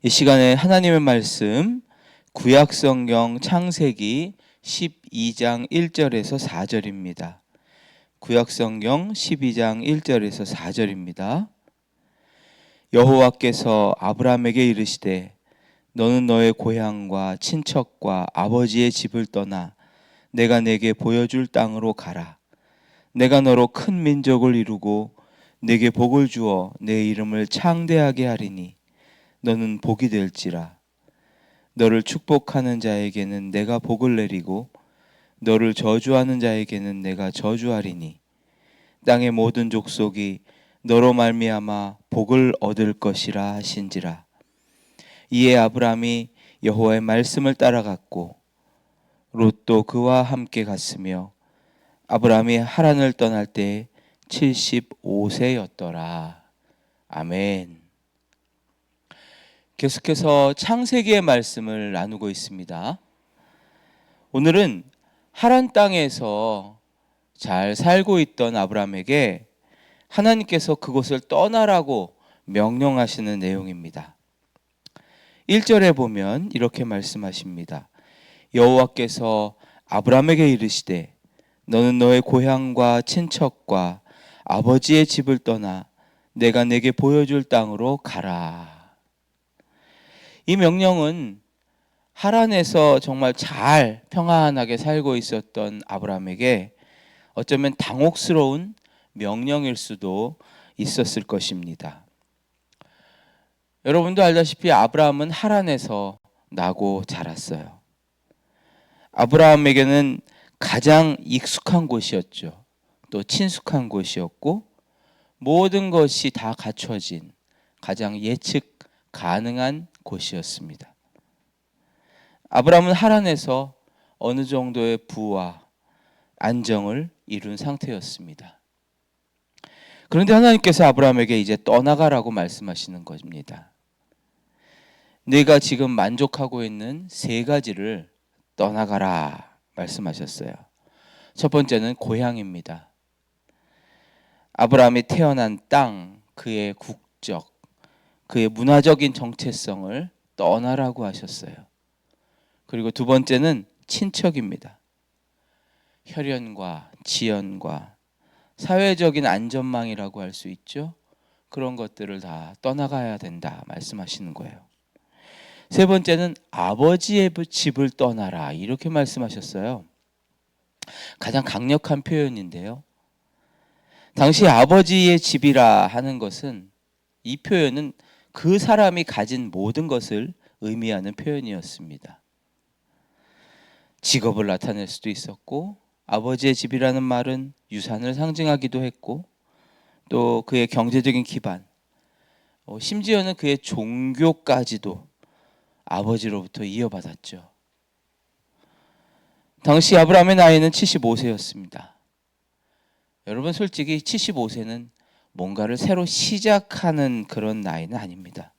이 시간에 하나님의 말씀 구약성경 창세기 12장 1절에서 4절입니다. 구약성경 12장 1절에서 4절입니다. 여호와께서 아브라함에게 이르시되 너는 너의 고향과 친척과 아버지의 집을 떠나 내가 내게 보여줄 땅으로 가라. 내가 너로 큰 민족을 이루고 내게 복을 주어 내 이름을 창대하게 하리니 너는 복이 될지라. 너를 축복하는 자에게는 내가 복을 내리고 너를 저주하는 자에게는 내가 저주하리니 땅의 모든 족속이 너로 말미암아 복을 얻을 것이라 하신지라. 이에 아브라함이 여호와의 말씀을 따라갔고 롯도 그와 함께 갔으며 아브라함이 하란을 떠날 때 75세였더라. 아멘. 계속해서 창세기의 말씀을 나누고 있습니다. 오늘은 하란 땅에서 잘 살고 있던 아브라함에게 하나님께서 그곳을 떠나라고 명령하시는 내용입니다. 1절에 보면 이렇게 말씀하십니다. 여호와께서 아브라함에게 이르시되 너는 너의 고향과 친척과 아버지의 집을 떠나 내가 내게 보여줄 땅으로 가라. 이 명령은 하란에서 정말 잘 평안하게 살고 있었던 아브라함에게 어쩌면 당혹스러운 명령일 수도 있었을 것입니다. 여러분도 알다시피 아브라함은 하란에서 나고 자랐어요. 아브라함에게는 가장 익숙한 곳이었죠. 또 친숙한 곳이었고 모든 것이 다 갖춰진 가장 예측 가능한 곳이었습니다. 아브라함은 하란에서 어느 정도의 부와 안정을 이룬 상태였습니다. 그런데 하나님께서 아브라함에게 이제 떠나가라고 말씀하시는 겁니다. 네가 지금 만족하고 있는 세 가지를 떠나가라 말씀하셨어요. 첫 번째는 고향입니다. 아브라함이 태어난 땅, 그의 국적, 그의 문화적인 정체성을 떠나라고 하셨어요. 그리고 두 번째는 친척입니다. 혈연과 지연과 사회적인 안전망이라고 할 수 있죠. 그런 것들을 다 떠나가야 된다 말씀하시는 거예요. 세 번째는 아버지의 집을 떠나라 이렇게 말씀하셨어요. 가장 강력한 표현인데요. 당시 아버지의 집이라 하는 것은 이 표현은 그 사람이 가진 모든 것을 의미하는 표현이었습니다. 직업을 나타낼 수도 있었고 아버지의 집이라는 말은 유산을 상징하기도 했고 또 그의 경제적인 기반, 심지어는 그의 종교까지도 아버지로부터 이어받았죠. 당시 아브라함의 나이는 75세였습니다. 여러분 솔직히 75세는 뭔가를 새로 시작하는 그런 나이는 아닙니다.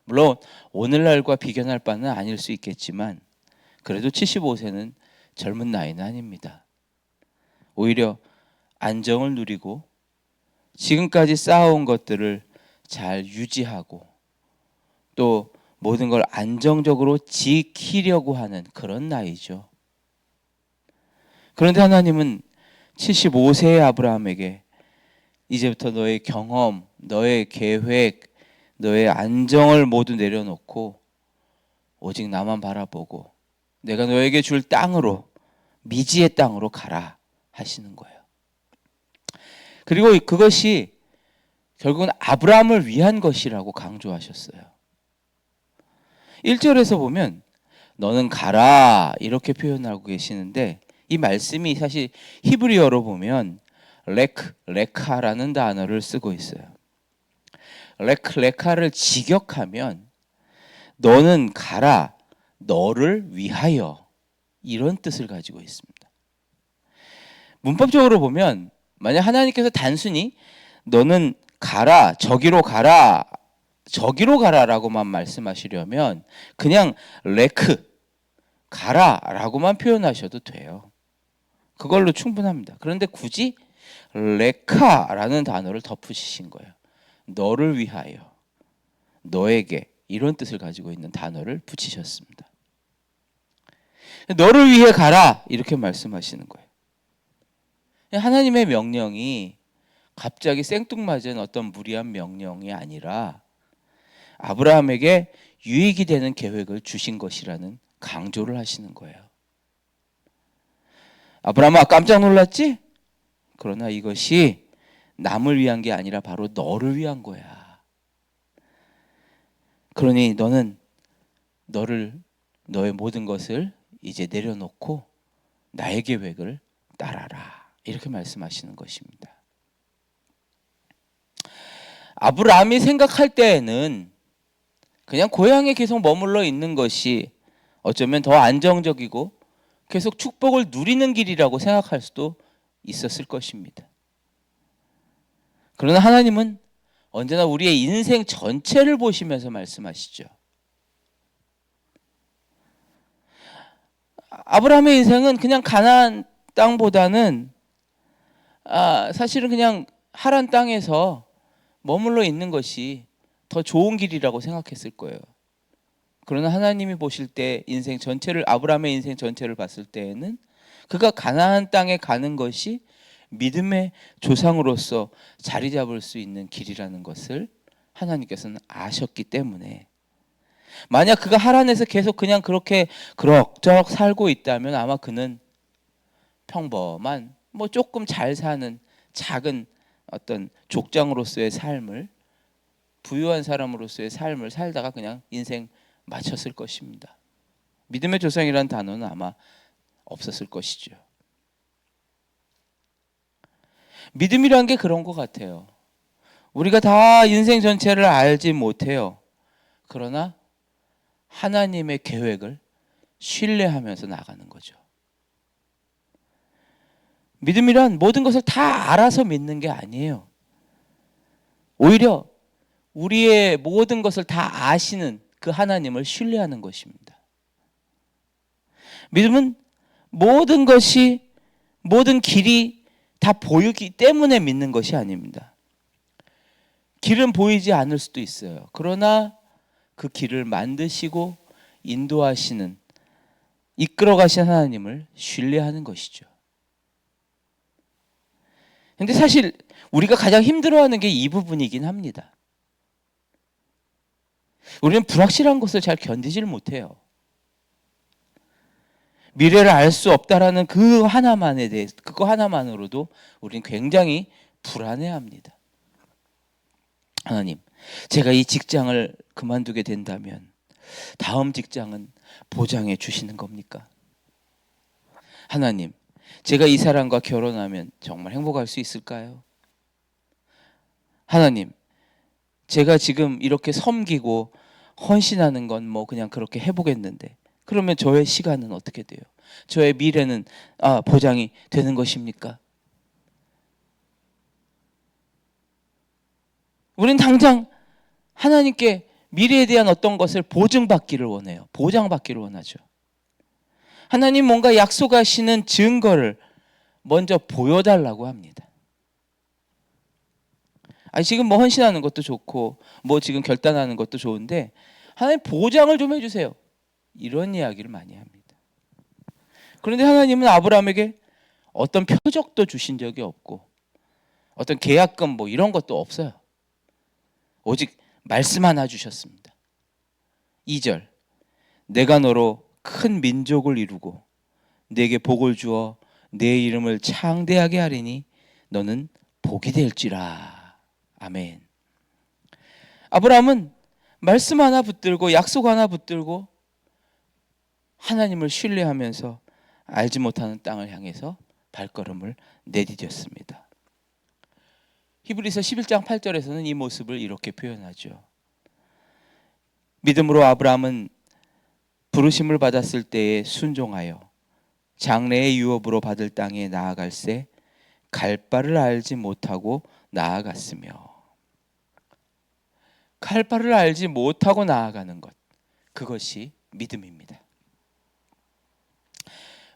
물론 오늘날과 비교할 바는 아닐 수 있겠지만 그래도 75세는 젊은 나이는 아닙니다. 오히려 안정을 누리고 지금까지 쌓아온 것들을 잘 유지하고 또 모든 걸 안정적으로 지키려고 하는 그런 나이죠. 그런데 하나님은 75세의 아브라함에게 이제부터 너의 경험, 너의 계획, 너의 안정을 모두 내려놓고 오직 나만 바라보고 내가 너에게 줄 땅으로, 미지의 땅으로 가라 하시는 거예요. 그리고 그것이 결국은 아브라함을 위한 것이라고 강조하셨어요. 1절에서 보면 너는 가라 이렇게 표현하고 계시는데 이 말씀이 사실 히브리어로 보면 레카라는 단어를 쓰고 있어요. 레카를 직역하면 너는 가라, 너를 위하여 이런 뜻을 가지고 있습니다. 문법적으로 보면 만약 하나님께서 단순히 너는 가라, 저기로 가라라고만 말씀하시려면 그냥 가라라고만 표현하셔도 돼요. 그걸로 충분합니다. 그런데 굳이 레카라는 단어를 덧붙이신 거예요. 너를 위하여, 너에게 이런 뜻을 가지고 있는 단어를 붙이셨습니다. 너를 위해 가라 이렇게 말씀하시는 거예요. 하나님의 명령이 갑자기 생뚱맞은 어떤 무리한 명령이 아니라 아브라함에게 유익이 되는 계획을 주신 것이라는 강조를 하시는 거예요. 아브라함아, 깜짝 놀랐지? 그러나 이것이 남을 위한 게 아니라 바로 너를 위한 거야. 그러니 너는 너의 모든 것을 이제 내려놓고 나의 계획을 따라라. 이렇게 말씀하시는 것입니다. 아브라함이 생각할 때에는 그냥 고향에 계속 머물러 있는 것이 어쩌면 더 안정적이고 계속 축복을 누리는 길이라고 생각할 수도 있었을 것입니다. 그러나 하나님은 언제나 우리의 인생 전체를 보시면서 말씀하시죠. 아브라함의 인생은 그냥 가나안 땅보다는 사실은 그냥 하란 땅에서 머물러 있는 것이 더 좋은 길이라고 생각했을 거예요. 그러나 하나님이 보실 때 인생 전체를, 아브라함의 인생 전체를 봤을 때에는 그가 가나안 땅에 가는 것이 믿음의 조상으로서 자리 잡을 수 있는 길이라는 것을 하나님께서는 아셨기 때문에, 만약 그가 하란에서 계속 그냥 그렇게 그럭저럭 살고 있다면 아마 그는 평범한 조금 잘 사는 작은 어떤 족장으로서의 삶을, 부유한 사람으로서의 삶을 살다가 그냥 인생 마쳤을 것입니다. 믿음의 조상이라는 단어는 아마 없었을 것이죠. 믿음이란 게 그런 것 같아요. 우리가 다 인생 전체를 알지 못해요. 그러나 하나님의 계획을 신뢰하면서 나가는 거죠. 믿음이란 모든 것을 다 알아서 믿는 게 아니에요. 오히려 우리의 모든 것을 다 아시는 그 하나님을 신뢰하는 것입니다. 믿음은 모든 것이, 모든 길이 다 보이기 때문에 믿는 것이 아닙니다. 길은 보이지 않을 수도 있어요. 그러나 그 길을 만드시고 인도하시는, 이끌어 가신 하나님을 신뢰하는 것이죠. 근데 사실 우리가 가장 힘들어하는 게 이 부분이긴 합니다. 우리는 불확실한 것을 잘 견디질 못해요. 미래를 알 수 없다라는 그 하나만에 대해서, 그거 하나만으로도 우리는 굉장히 불안해합니다. 하나님, 제가 이 직장을 그만두게 된다면 다음 직장은 보장해 주시는 겁니까? 하나님, 제가 이 사람과 결혼하면 정말 행복할 수 있을까요? 하나님, 제가 지금 이렇게 섬기고 헌신하는 건 그냥 그렇게 해보겠는데, 그러면 저의 시간은 어떻게 돼요? 저의 미래는 보장이 되는 것입니까? 우리는 당장 하나님께 미래에 대한 어떤 것을 보증받기를 원해요. 보장받기를 원하죠. 하나님 뭔가 약속하시는 증거를 먼저 보여달라고 합니다. 지금 헌신하는 것도 좋고 지금 결단하는 것도 좋은데 하나님 보장을 좀 해주세요. 이런 이야기를 많이 합니다. 그런데 하나님은 아브라함에게 어떤 표적도 주신 적이 없고 어떤 계약금 이런 것도 없어요. 오직 말씀 하나 주셨습니다. 2절, 내가 너로 큰 민족을 이루고 내게 복을 주어 내 이름을 창대하게 하리니 너는 복이 될지라. 아멘. 아브라함은 말씀 하나 붙들고 약속 하나 붙들고 하나님을 신뢰하면서 알지 못하는 땅을 향해서 발걸음을 내디뎠습니다. 히브리서 11장 8절에서는 이 모습을 이렇게 표현하죠. 믿음으로 아브라함은 부르심을 받았을 때에 순종하여 장래의 유업으로 받을 땅에 나아갈새 갈 바를 알지 못하고 나아갔으며, 갈 바를 알지 못하고 나아가는 것, 그것이 믿음입니다.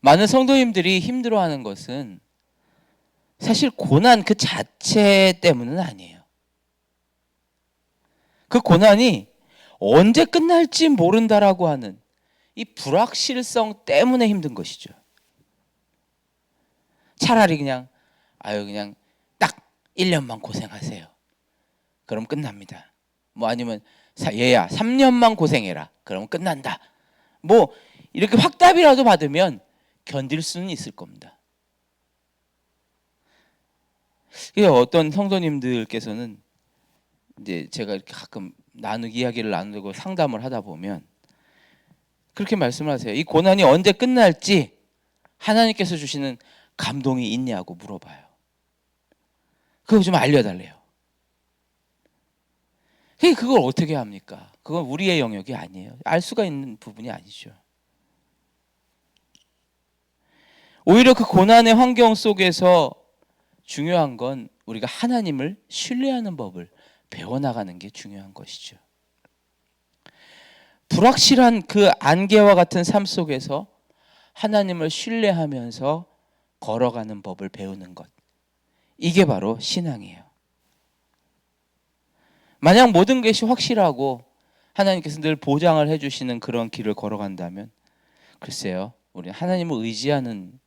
많은 성도님들이 힘들어하는 것은 사실 고난 그 자체 때문은 아니에요. 그 고난이 언제 끝날지 모른다라고 하는 이 불확실성 때문에 힘든 것이죠. 차라리 그냥 그냥 딱 1년만 고생하세요. 그럼 끝납니다. 뭐 아니면 얘야 3년만 고생해라. 그러면 끝난다. 뭐 이렇게 확답이라도 받으면 견딜 수는 있을 겁니다. 어떤 성도님들께서는 이제 제가 이렇게 가끔 이야기를 나누고 상담을 하다 보면 그렇게 말씀을 하세요. 이 고난이 언제 끝날지 하나님께서 주시는 감동이 있냐고 물어봐요. 그거 좀 알려달래요. 그걸 어떻게 합니까? 그건 우리의 영역이 아니에요. 알 수가 있는 부분이 아니죠. 오히려 그 고난의 환경 속에서 중요한 건 우리가 하나님을 신뢰하는 법을 배워나가는 게 중요한 것이죠. 불확실한 그 안개와 같은 삶 속에서 하나님을 신뢰하면서 걸어가는 법을 배우는 것. 이게 바로 신앙이에요. 만약 모든 것이 확실하고 하나님께서 늘 보장을 해주시는 그런 길을 걸어간다면 글쎄요, 우리는 하나님을 의지하는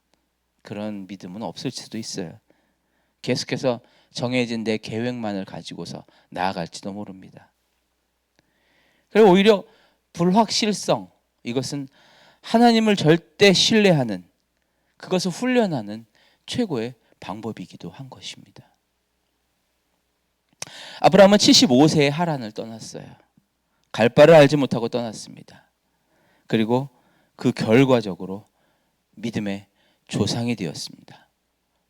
그런 믿음은 없을 수도 있어요. 계속해서 정해진 내 계획만을 가지고서 나아갈지도 모릅니다. 그리고 오히려 불확실성, 이것은 하나님을 절대 신뢰하는, 그것을 훈련하는 최고의 방법이기도 한 것입니다. 아브라함은 75세에 하란을 떠났어요. 갈 바를 알지 못하고 떠났습니다. 그리고 그 결과적으로 믿음의 조상이 되었습니다.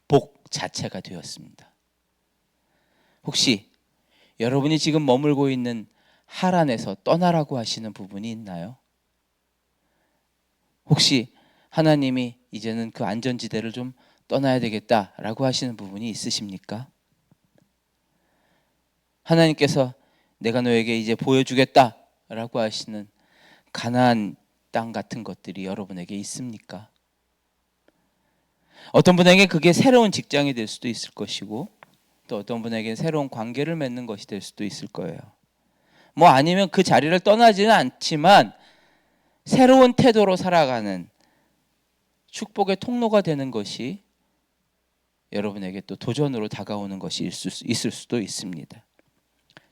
복 자체가 되었습니다. 혹시 여러분이 지금 머물고 있는 하란에서 떠나라고 하시는 부분이 있나요? 혹시 하나님이 이제는 그 안전지대를 좀 떠나야 되겠다라고 하시는 부분이 있으십니까? 하나님께서 내가 너에게 이제 보여주겠다라고 하시는 가나안 땅 같은 것들이 여러분에게 있습니까? 어떤 분에게 그게 새로운 직장이 될 수도 있을 것이고 또 어떤 분에게 새로운 관계를 맺는 것이 될 수도 있을 거예요. 뭐 아니면 그 자리를 떠나지는 않지만 새로운 태도로 살아가는 축복의 통로가 되는 것이 여러분에게 또 도전으로 다가오는 것이 있을 수도 있습니다.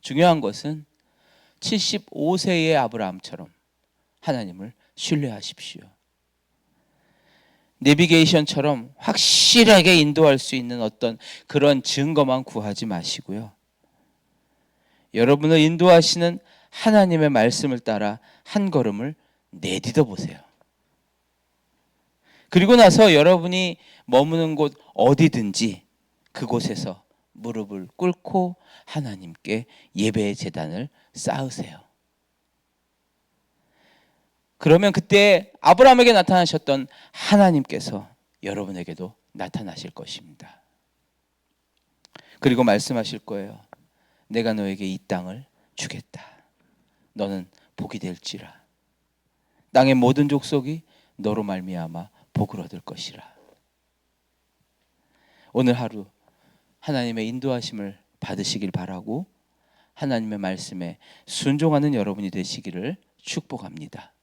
중요한 것은 75세의 아브라함처럼 하나님을 신뢰하십시오. 내비게이션처럼 확실하게 인도할 수 있는 어떤 그런 증거만 구하지 마시고요. 여러분을 인도하시는 하나님의 말씀을 따라 한 걸음을 내딛어 보세요. 그리고 나서 여러분이 머무는 곳 어디든지 그곳에서 무릎을 꿇고 하나님께 예배의 제단을 쌓으세요. 그러면 그때 아브라함에게 나타나셨던 하나님께서 여러분에게도 나타나실 것입니다. 그리고 말씀하실 거예요. 내가 너에게 이 땅을 주겠다. 너는 복이 될지라. 땅의 모든 족속이 너로 말미암아 복을 얻을 것이라. 오늘 하루 하나님의 인도하심을 받으시길 바라고 하나님의 말씀에 순종하는 여러분이 되시기를 축복합니다.